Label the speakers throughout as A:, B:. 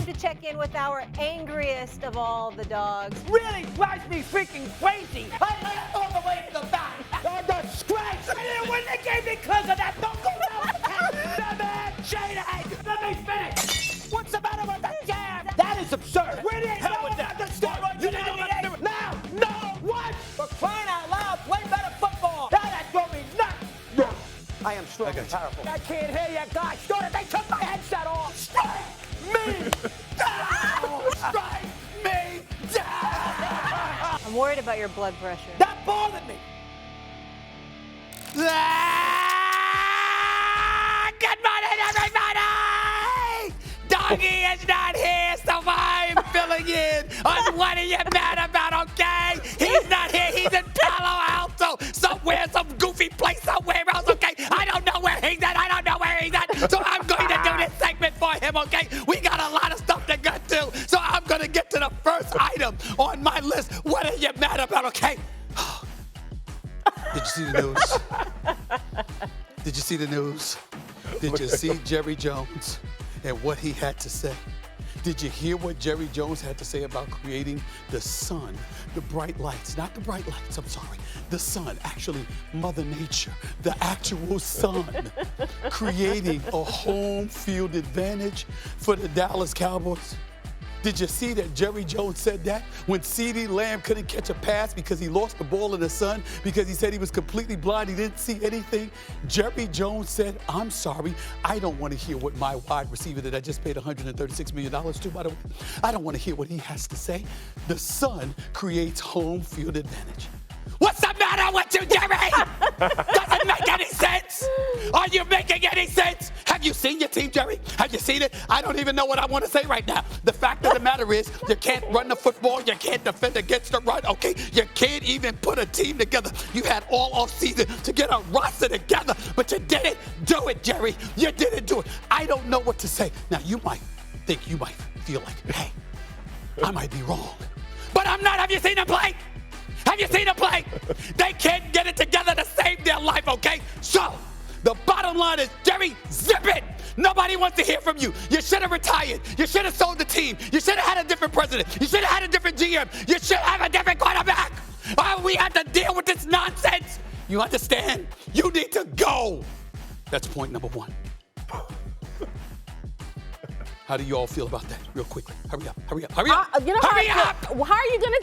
A: time to check in with our angriest of all the dogs.
B: Really drives me freaking crazy. I left all the way to the back. I'm a disgrace. I didn't win the game because of that. Don't go down. Let me finish. What's the matter with the jam? That is absurd. Where the hell with that? You didn't know now. No. What? For crying out loud, play better football. Now that drove me nuts. I am strong and powerful. I can't hear you guys. They took my headset off. Strike me down. Strike me down.
A: I'm worried about your blood pressure.
B: That bothered me.
C: Good morning, everybody! Doggy is not here, so I'm filling in on what are you mad about, okay? He's not here. He's in Palo Alto, somewhere, some goofy place somewhere else, okay? I don't know where he's at. So I'm going to do this segment for him, okay? We got a lot of stuff to get to, so I'm going to get to the first item on my list. What are you mad about, okay? Did you see the news? Did you see the news? Did you see Jerry Jones and what he had to say? Did you hear what Jerry Jones had to say about creating the sun, the bright lights, not the bright lights, I'm sorry, the sun, actually Mother Nature, the actual sun, creating a home field advantage for the Dallas Cowboys? Did you see that Jerry Jones said that when CeeDee Lamb couldn't catch a pass because he lost the ball in the sun because he said he was completely blind, he didn't see anything? Jerry Jones said, I'm sorry, I don't want to hear what my wide receiver that I just paid $136 million to, by the way, I don't want to hear what he has to say. The sun creates home field advantage. What's the matter with you, Jerry? Doesn't make any sense. Are you making any sense? Have you seen your team, Jerry? Have you seen it? I don't even know what I want to say right now. The fact of the matter is, you can't run the football. You can't defend against the run, okay? You can't even put a team together. You had all offseason to get a roster together, but you didn't do it, Jerry. You didn't do it. I don't know what to say. Now, you might feel like, hey, I might be wrong. But I'm not. Have you seen them play? Have you seen them play? They can't get it together to save their life, okay? So, the bottom line is, Jerry, zip it. Nobody wants to hear from you. You should have retired. You should have sold the team. You should have had a different president. You should have had a different GM. You should have a different quarterback. Why we have to deal with this nonsense? You understand? You need to go. That's point number one. How do you all feel about that? Real quickly. Hurry up. Hurry up. Hurry up.
D: How are you gonna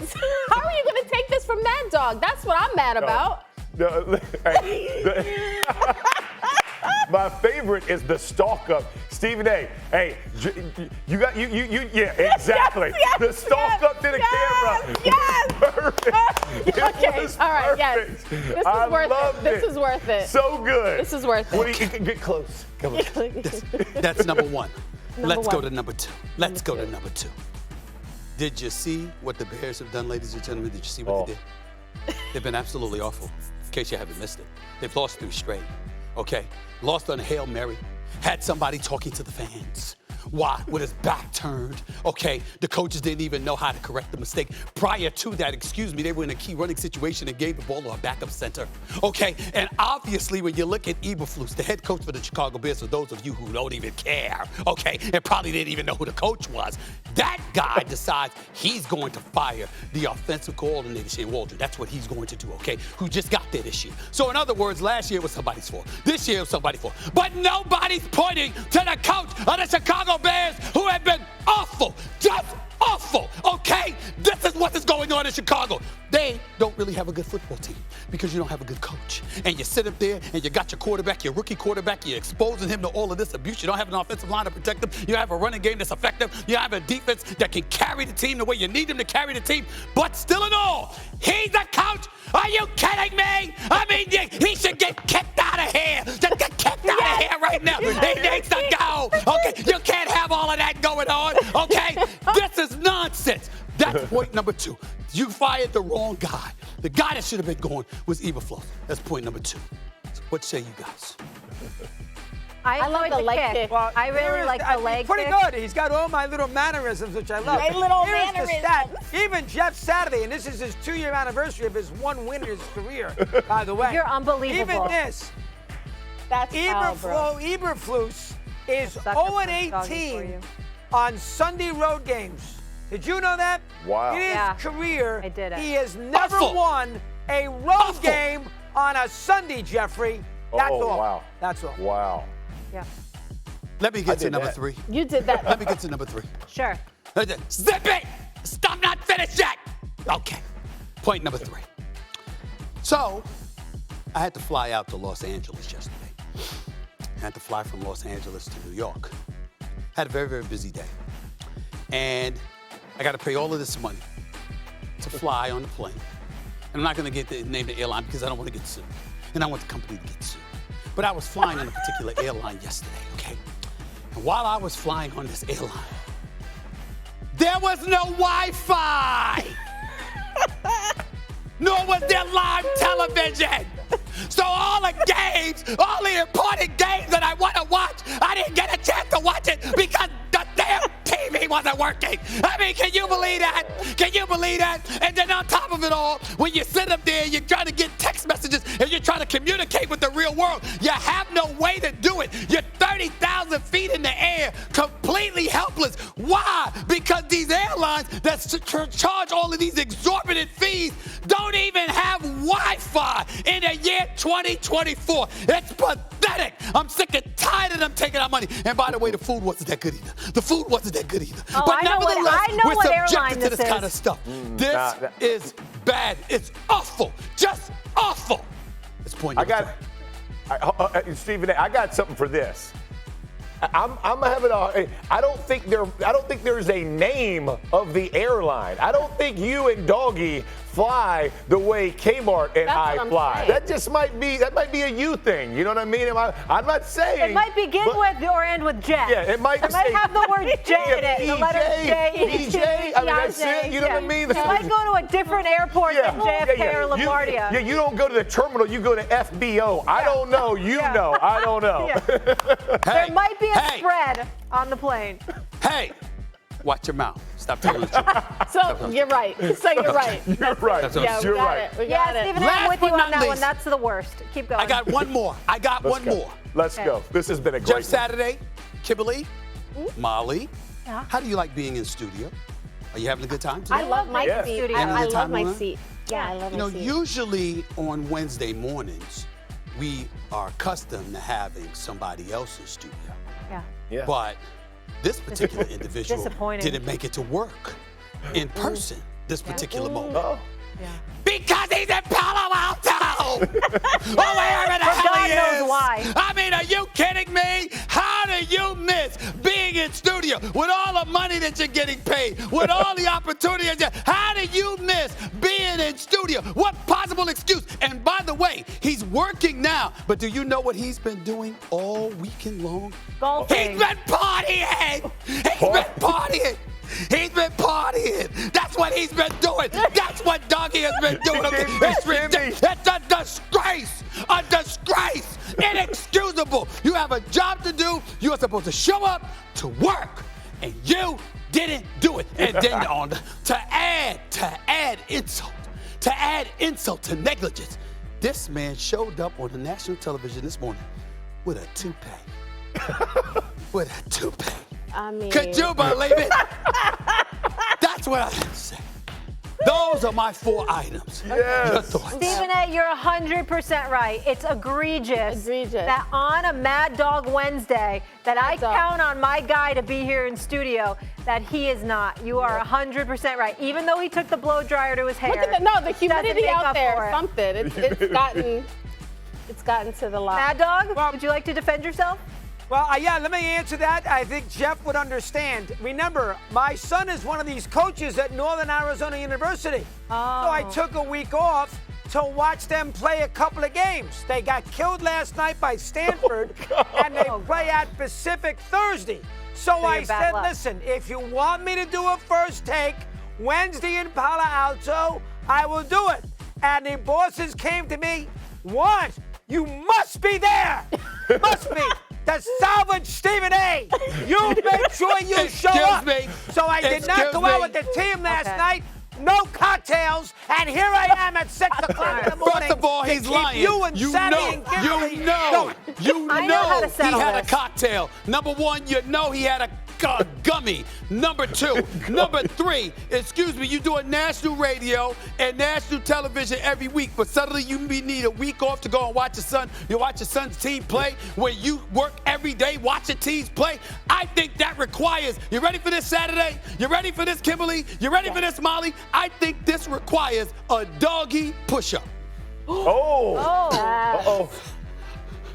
D: take this from Mad Dog? That's what I'm mad about.
E: My favorite is the stalk up. Stephen A. Hey, yeah, exactly.
D: Yes,
E: the stalk up to the camera.
D: Yes.
E: Perfect.
D: Okay. All right. Yes. This is worth it.
E: So good.
D: This is worth it.
E: What do you get close? Come on.
C: That's number one. Let's go to number two.
D: Number two.
C: Did you see what the Bears have done, ladies and gentlemen? Did you see what they did? They've been absolutely awful, in case you haven't missed it. They've lost 3 straight, okay? Lost on a Hail Mary. Had somebody talking to the fans. Why? With his back turned, okay? The coaches didn't even know how to correct the mistake. Prior to that, they were in a key running situation and gave the ball to a backup center, okay? And obviously, when you look at Eberflus, the head coach for the Chicago Bears, for those of you who don't even care, okay, and probably didn't even know who the coach was, that guy decides he's going to fire the offensive coordinator, Shane Waldron. That's what he's going to do, okay? Who just got there this year. So in other words, last year was somebody's fault. This year was somebody's fault. But nobody's pointing to the coach of the Chicago Bears, who have been awful, just awful, okay? This is what is going on in Chicago. They don't really have a good football team because you don't have a good coach. And you sit up there and you got your quarterback, your rookie quarterback, you're exposing him to all of this abuse. You don't have an offensive line to protect him. You have a running game that's effective. You have a defense that can carry the team the way you need him to carry the team. But still in all, he's the coach. Are you kidding me? I mean, he should get kicked out of here. Just get kicked out of here right now. He needs to go. Okay, you can't have all of that going on. Okay, this is nonsense. That's point number 2. You fired the wrong guy. The guy that should have been going was Eberflus. That's point number 2. So what say you guys?
A: I like the leg kick.
B: Well,
A: I really like the leg kick.
B: Pretty good. He's got all my little mannerisms, which I love.
D: My little
B: Here's the stat.
D: mannerisms.
B: Even Jeff Saturday, and this is his 2-year anniversary of his 1 win in his career, by the way.
A: You're unbelievable.
B: Even this.
D: That's foul, bro.
B: Eberflus is
A: Sucker punch
B: 0-18 on Sunday road games. Did you know that?
E: Wow.
B: In his
A: Yeah,
B: career,
A: I did it.
B: he has never
C: Awful.
B: won a road
C: Awful.
B: game on a Sunday, Jeffrey. That's
E: Oh,
B: all.
E: wow.
B: That's all.
E: Wow.
A: Yeah.
C: Let me get to
E: did
C: number
E: that.
C: 3.
D: You did that.
C: Let me get to number 3.
A: Sure.
C: Zip it! I'm not finished yet. Okay. Point number 3. So, I had to fly out to Los Angeles yesterday. I had to fly from Los Angeles to New York. Had a very, very busy day. And I got to pay all of this money to fly on the plane. And I'm not going to get the name of the airline because I don't want to get sued. And I want the company to get sued. But I was flying on a particular airline yesterday, okay? And while I was flying on this airline, there was no Wi-Fi! Nor was there live television! So all the games, all the important games that I want to watch, I didn't get a chance to watch it because the damn TV wasn't working. I mean, can you believe that? Can you believe that? And then on top of it all, when you sit up there, you're trying to get text messages and you're trying to communicate with the real world, you have no way to do it. You're 30,000 feet in the air, completely helpless. Why? Because these airlines that charge all of these exorbitant fees don't even have Wi-Fi in the year 2024. It's pathetic. I'm sick and tired of them taking our money. And by the way, the food wasn't that good either. The food wasn't that good either.
A: Oh,
C: but
A: I know what-
C: nevertheless,
A: I know
C: we're
A: what airline
C: subjected to
A: this
C: this kind
A: is.
C: of stuff. This is bad. It's awful. Just awful. It's point
E: I
C: number
E: got,
C: three.
E: Stephen A., I got something for this. I'm having a. I don't think there's a name of the airline. I don't think you and Doggy fly the way Kmart and
D: That's
E: I
D: what I'm
E: fly.
D: saying.
E: That might be a you thing. You know what I mean? I'm not saying
A: It might begin
E: but-
A: with or end with J.
E: Yeah, it might
A: It might
E: say-
A: have the word J in it. The letter J.
E: PJ. I mean, that's it. You know what I mean?
A: You might go to a different airport than JFK or LaGuardia.
E: You don't go to the terminal. You go to FBO. I don't know. You know. I don't know.
A: Yeah.
C: Hey,
A: There might be a
C: hey,
A: spread on the plane.
C: Hey, watch your mouth. Stop telling the truth.
D: So you're right. So you're right.
E: You're right.
C: That's what
D: Yeah, we
E: You're
D: got
E: right.
D: it. We
A: Yeah,
D: got it.
A: Stephen,
C: Last
A: I'm with
C: but
A: you on
C: not
A: that one.
C: least.
A: That's the worst. Keep going.
C: I got one more. I got one more.
E: Let's go. This has been a
C: Jeff
E: great
C: Saturday, Kimberly, Molly. How do you like being in studio? Are you having a good time today?
D: I love my
E: Yeah.
D: seat.
A: Studio.
D: I
C: Having a good
D: love
C: time,
D: my
C: Lauren?
D: seat. Yeah, I love
C: You
D: my
C: know,
D: seat.
C: usually on Wednesday mornings, we are accustomed to having somebody else in studio.
A: Yeah.
E: Yeah.
C: But this particular individual
A: Disappointing.
C: didn't make it to work in person this particular moment.
E: Oh.
C: Because he's in Palo Alto! Or wherever the hell
A: God
C: he
A: knows
C: is.
A: why.
C: I mean, are you kidding me? How do you miss being in studio with all the money that you're getting paid, with all the opportunities? How do you miss being in studio? What possible excuse? And by the way, he's working now, but do you know what he's been doing all weekend long?
A: Golfing.
C: He's been partying! He's been partying! He's been partying. That's what he's been doing. That's what Doggy has been doing. It's ridiculous. It's a disgrace. A disgrace. Inexcusable. You have a job to do. You are supposed to show up to work, and you didn't do it. And then to add insult to negligence, this man showed up on the national television this morning with a toupee. With a toupee.
D: I mean,
C: Could you believe it? That's what I have to say. Those are my 4 items.
E: Yes.
C: Your thoughts?
A: Stephen A., you're 100% right. It's egregious,
D: Egregious.
A: that on a Mad Dog Wednesday that I
D: Dog.
A: count on my guy to be here in studio, that he is not. You are 100% right. Even though he took the blow dryer to his hair.
D: look at the humidity
A: make
D: out
A: up for
D: there.
A: it.
D: Something. It's gotten to the line.
A: Mad Dog,
B: Well-
A: would you like to defend yourself?
B: Well, yeah, let me answer that. I think Jeff would understand. Remember, my son is one of these coaches at Northern Arizona University. So I took a week off to watch them play a couple of games. They got killed last night by Stanford, and they play at Pacific Thursday. So I
A: you're bad
B: said,
A: luck.
B: listen, if you want me to do a first take Wednesday in Palo Alto, I will do it. And the bosses came to me, what? You must be there. Must be. To salvage Stephen A. You make sure you show
C: Excuse
B: up.
C: me.
B: So I did not
C: Excuse
B: go out
C: me.
B: with the team last
A: Okay.
B: night. No cocktails, and here I am at 6 o'clock in the morning.
C: First of all,
B: to
C: he's
B: keep
C: lying.
B: You and Sammy and Kimberly going.
A: I know how to
C: he
A: settle
C: had
A: this.
C: a cocktail. Number one, you know he had a like a gummy. Number 2. Number 3, excuse me, you doing national radio and national television every week, but suddenly you need a week off to go and watch your son's team play where you work every day watching teams play. I think that requires, you ready for this Saturday? You ready for this, Kimberly? You ready for this, Molly? I think this requires a doggy push-up.
E: Oh. Uh-oh.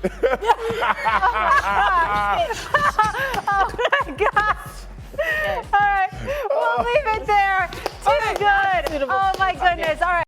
A: Oh my gosh. All right, we'll leave it there. Too good. Oh my goodness. All right.